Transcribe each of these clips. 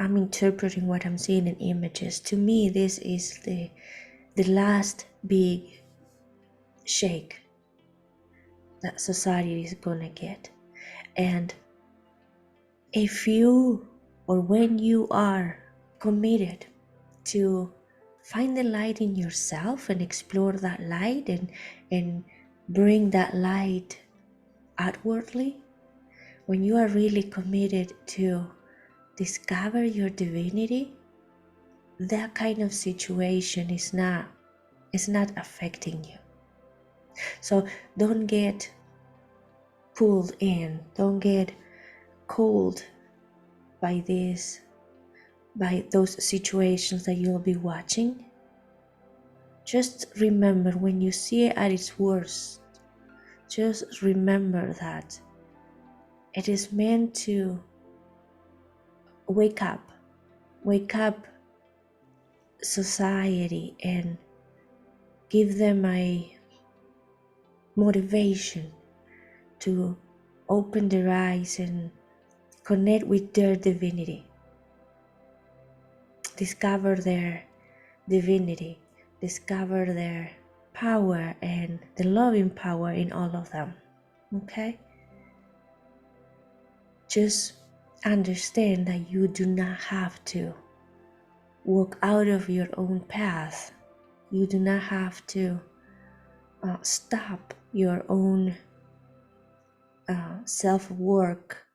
I'm interpreting what I'm seeing in images. To me, this is the last big shake that society is gonna get. And if you, or when you are committed to find the light in yourself and explore that light and bring that light outwardly, when you are really committed to discover your divinity, that kind of situation is not affecting you. So don't get pulled in, don't get cold by those situations that you'll be watching. Just remember, when you see it at its worst, just remember that it is meant to wake up society and give them a motivation to open their eyes and connect with their divinity, discover their divinity, discover their power and the loving power in all of them. Okay? Just understand that you do not have to walk out of your own path. You do not have to stop your own self-work.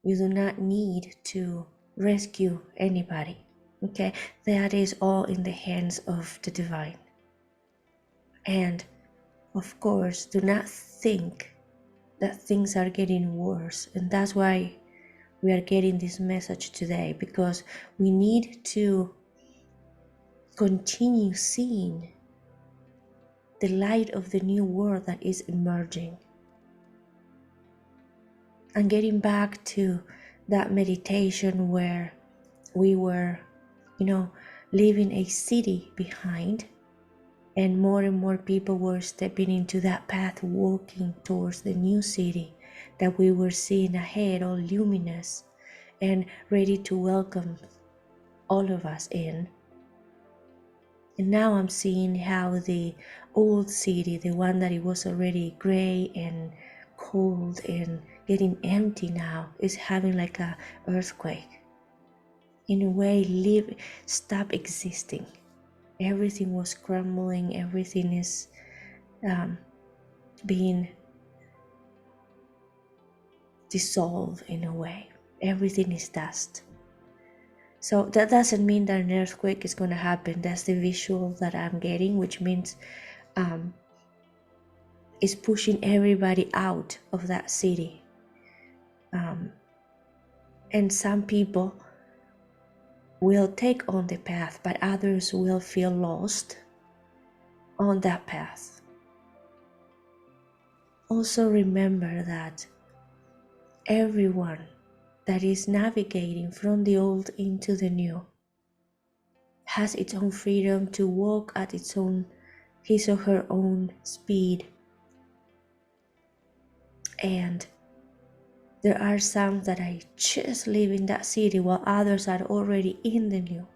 You do not need to rescue anybody. Okay? That is all in the hands of the divine. And of course, do not think that things are getting worse. And that's why we are getting this message today, because we need to continue seeing the light of the new world that is emerging, and getting back to that meditation where we were, leaving a city behind, and more people were stepping into that path, walking towards the new city that we were seeing ahead, all luminous and ready to welcome all of us in. And now I'm seeing how the old city, the one that it was already gray and cold and getting empty now, is having like a earthquake. In a way, stop existing. Everything was crumbling. Everything is being dissolved in a way. Everything is dust. So that doesn't mean that an earthquake is going to happen. That's the visual that I'm getting, which means it's pushing everybody out of that city. And some people will take on the path, but others will feel lost on that path. Also remember that everyone that is navigating from the old into the new has its own freedom to walk at his or her own speed. And there are some that are just leaving that city while others are already in the new.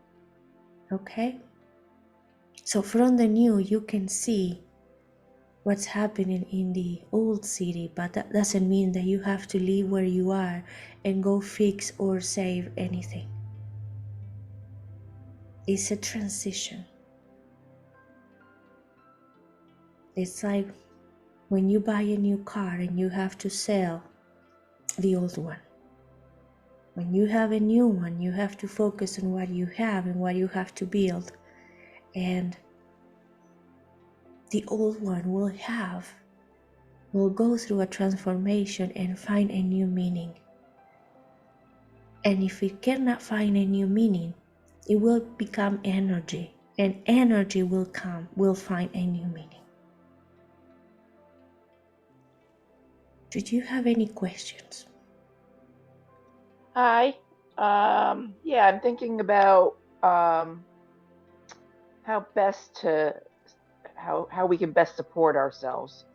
Okay? So from the new, you can see what's happening in the old city, but that doesn't mean that you have to leave where you are and go fix or save anything. It's a transition. It's like when you buy a new car and you have to sell the old one. When you have a new one, you have to focus on what you have and what you have to build. And the old one will go through a transformation and find a new meaning. And if it cannot find a new meaning, it will become energy, and energy will find a new meaning. Did you have any questions? Hi. Yeah, I'm thinking about how we can best support ourselves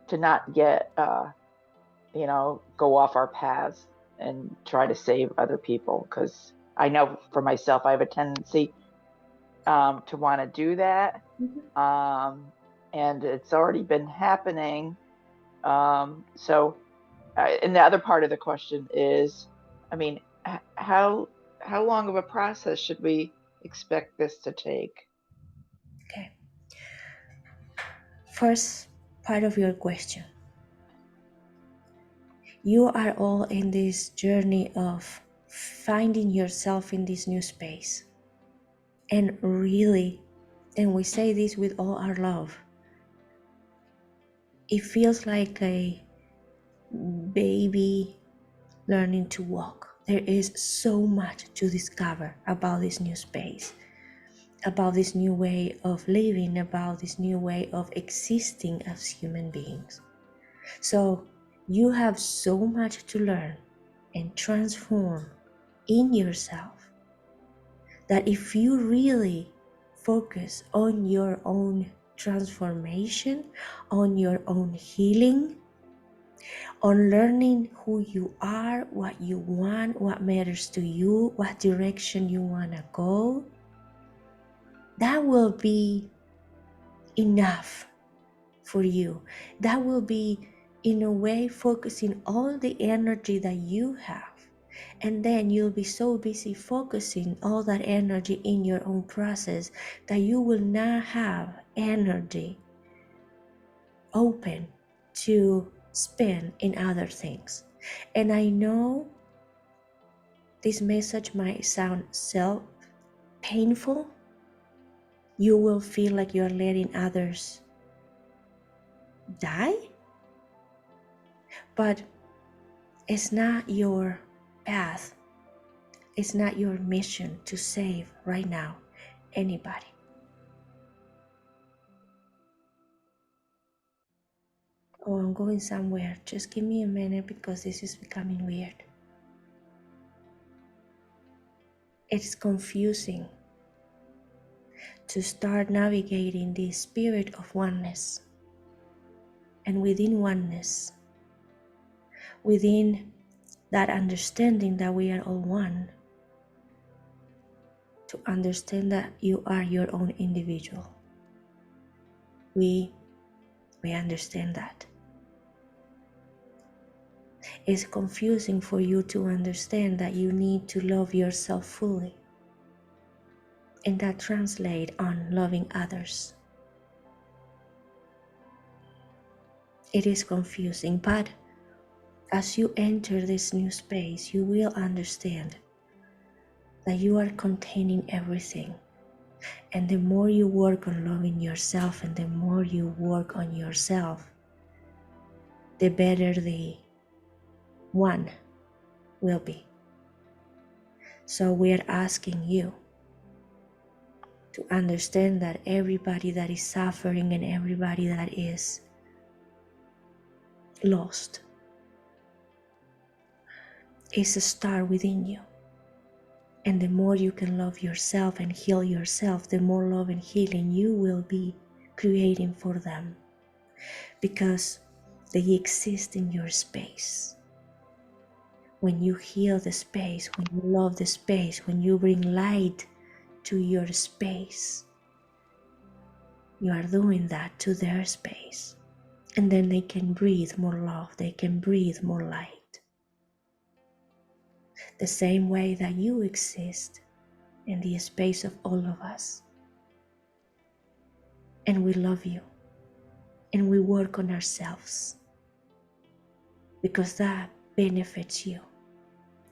to not get go off our paths and try to save other people, because I know for myself, I have a tendency to want to do that. And it's already been happening. So, and the other part of the question is, I mean, how long of a process should we expect this to take? Okay. First part of your question. You are all in this journey of finding yourself in this new space. And really, and we say this with all our love, it feels like a baby learning to walk. There is so much to discover about this new space, about this new way of living, about this new way of existing as human beings. So you have so much to learn and transform in yourself that if you really focus on your own transformation, on your own healing, on learning who you are, what you want, what matters to you, what direction you want to go, that will be enough for you. That will be, in a way, focusing all the energy that you have. And then you'll be so busy focusing all that energy in your own process that you will not have energy open to spend in other things. And I know this message might sound painful. You will feel like you're letting others die, but it's not your path. It's not your mission to save right now anybody. Oh, I'm going somewhere. Just give me a minute because this is becoming weird. It's confusing to start navigating the spirit of oneness. And within oneness, within that understanding that we are all one, to understand that you are your own individual. We understand that. It's confusing for you to understand that you need to love yourself fully. And that translates on loving others. It is confusing, but as you enter this new space, you will understand that you are containing everything. And the more you work on loving yourself and the more you work on yourself, the better the one will be. So we are asking you to understand that everybody that is suffering and everybody that is lost is a star within you. And the more you can love yourself and heal yourself, the more love and healing you will be creating for them, because they exist in your space. When you heal the space, when you love the space, when you bring light to your space, you are doing that to their space. And then they can breathe more love, they can breathe more light. The same way that you exist in the space of all of us. And we love you. And we work on ourselves. Because that benefits you.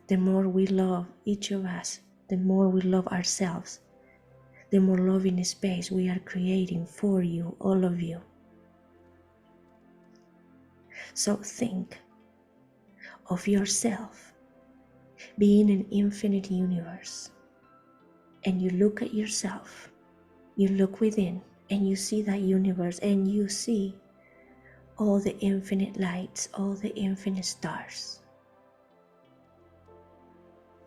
The more we love each of us, the more we love ourselves, the more loving space we are creating for you, all of you. So think of yourself being an infinite universe. And you look at yourself, you look within, and you see that universe, and you see all the infinite lights, all the infinite stars.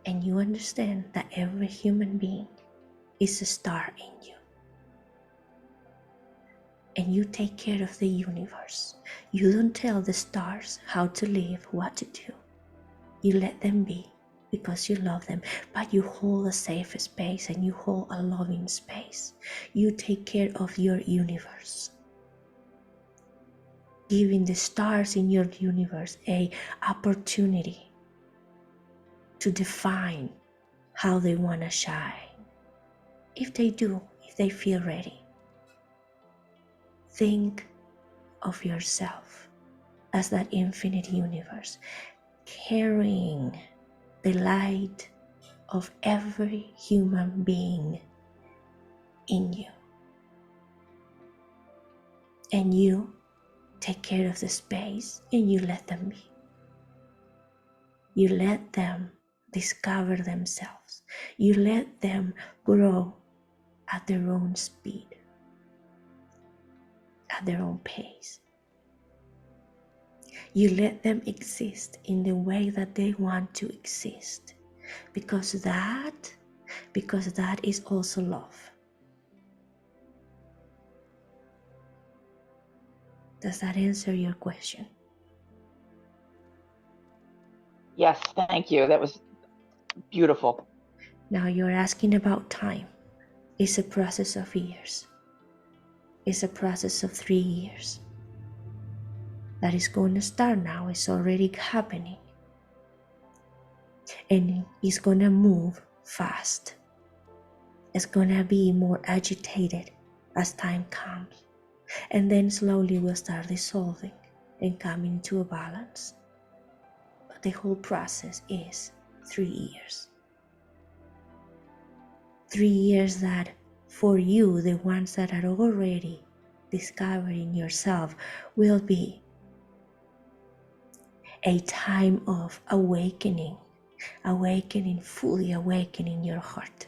And you understand that every human being is a star in you. And you take care of the universe. You don't tell the stars how to live, what to do. You let them be. because you love them, but you hold a safe space and you hold a loving space. You take care of your universe, giving the stars in your universe a opportunity to define how they want to shine. If they do, if they feel ready, think of yourself as that infinite universe, carrying the light of every human being in you. And you take care of the space and you let them be. You let them discover themselves. You let them grow at their own speed, at their own pace. You let them exist in the way that they want to exist, because that is also love. Does that answer your question? Yes, thank you. That was beautiful. Now you're asking about time. It's a process of years. It's a process of 3 years. That is going to start now. It's already happening. And it's going to move fast. It's going to be more agitated as time comes. And then slowly we'll start dissolving and coming to a balance. But the whole process is 3 years. 3 years that for you, the ones that are already discovering yourself, will be a time of awakening, fully awakening your heart,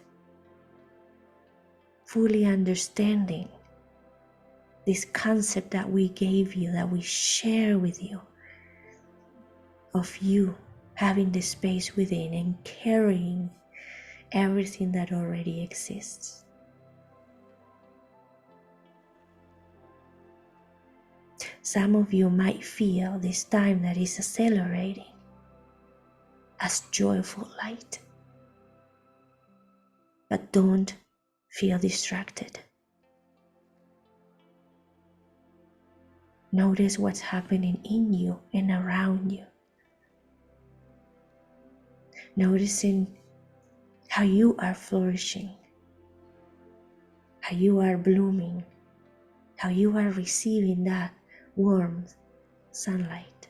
fully understanding this concept that we gave you, that we share with you, of you having the space within and carrying everything that already exists. Some of you might feel this time that is accelerating as joyful light, but don't feel distracted. Notice what's happening in you and around you. Noticing how you are flourishing, how you are blooming, how you are receiving that warm sunlight.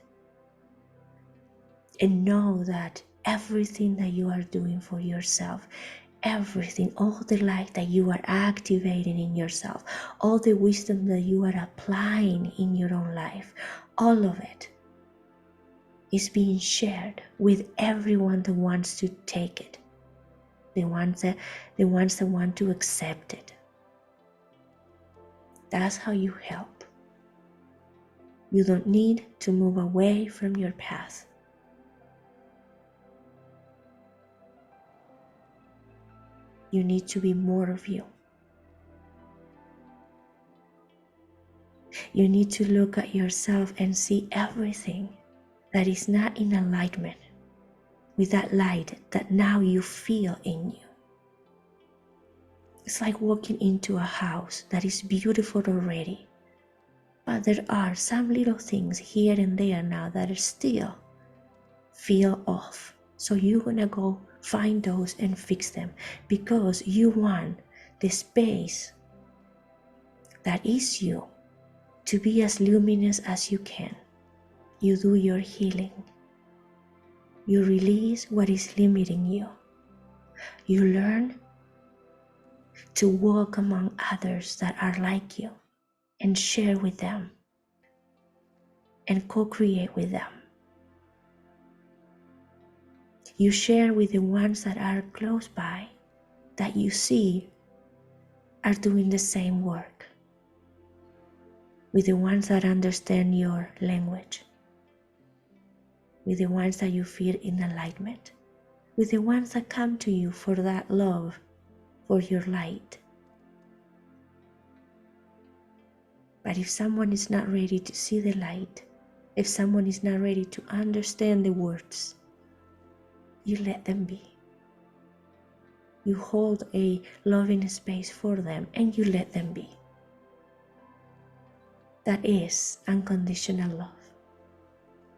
And know that everything that you are doing for yourself, everything, all the light that you are activating in yourself, all the wisdom that you are applying in your own life, all of it is being shared with everyone that wants to take it, the ones that want to accept it. That's how you help. You don't need to move away from your path. You need to be more of you. You need to look at yourself and see everything that is not in alignment with that light that now you feel in you. It's like walking into a house that is beautiful already, but there are some little things here and there now that are still feel off. So you're gonna go find those and fix them, because you want the space that is you to be as luminous as you can. You do your healing. You release what is limiting you. You learn to walk among others that are like you and share with them and co-create with them. You share with the ones that are close by, that you see are doing the same work, with the ones that understand your language, with the ones that you feel in alignment, with the ones that come to you for that love, for your light. But if someone is not ready to see the light, if someone is not ready to understand the words, you let them be. You hold a loving space for them and you let them be. That is unconditional love.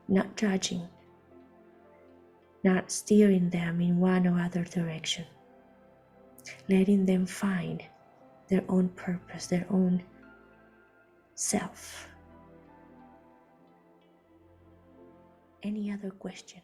Not judging, not steering them in one or other direction, letting them find their own purpose, their own self. Any other question?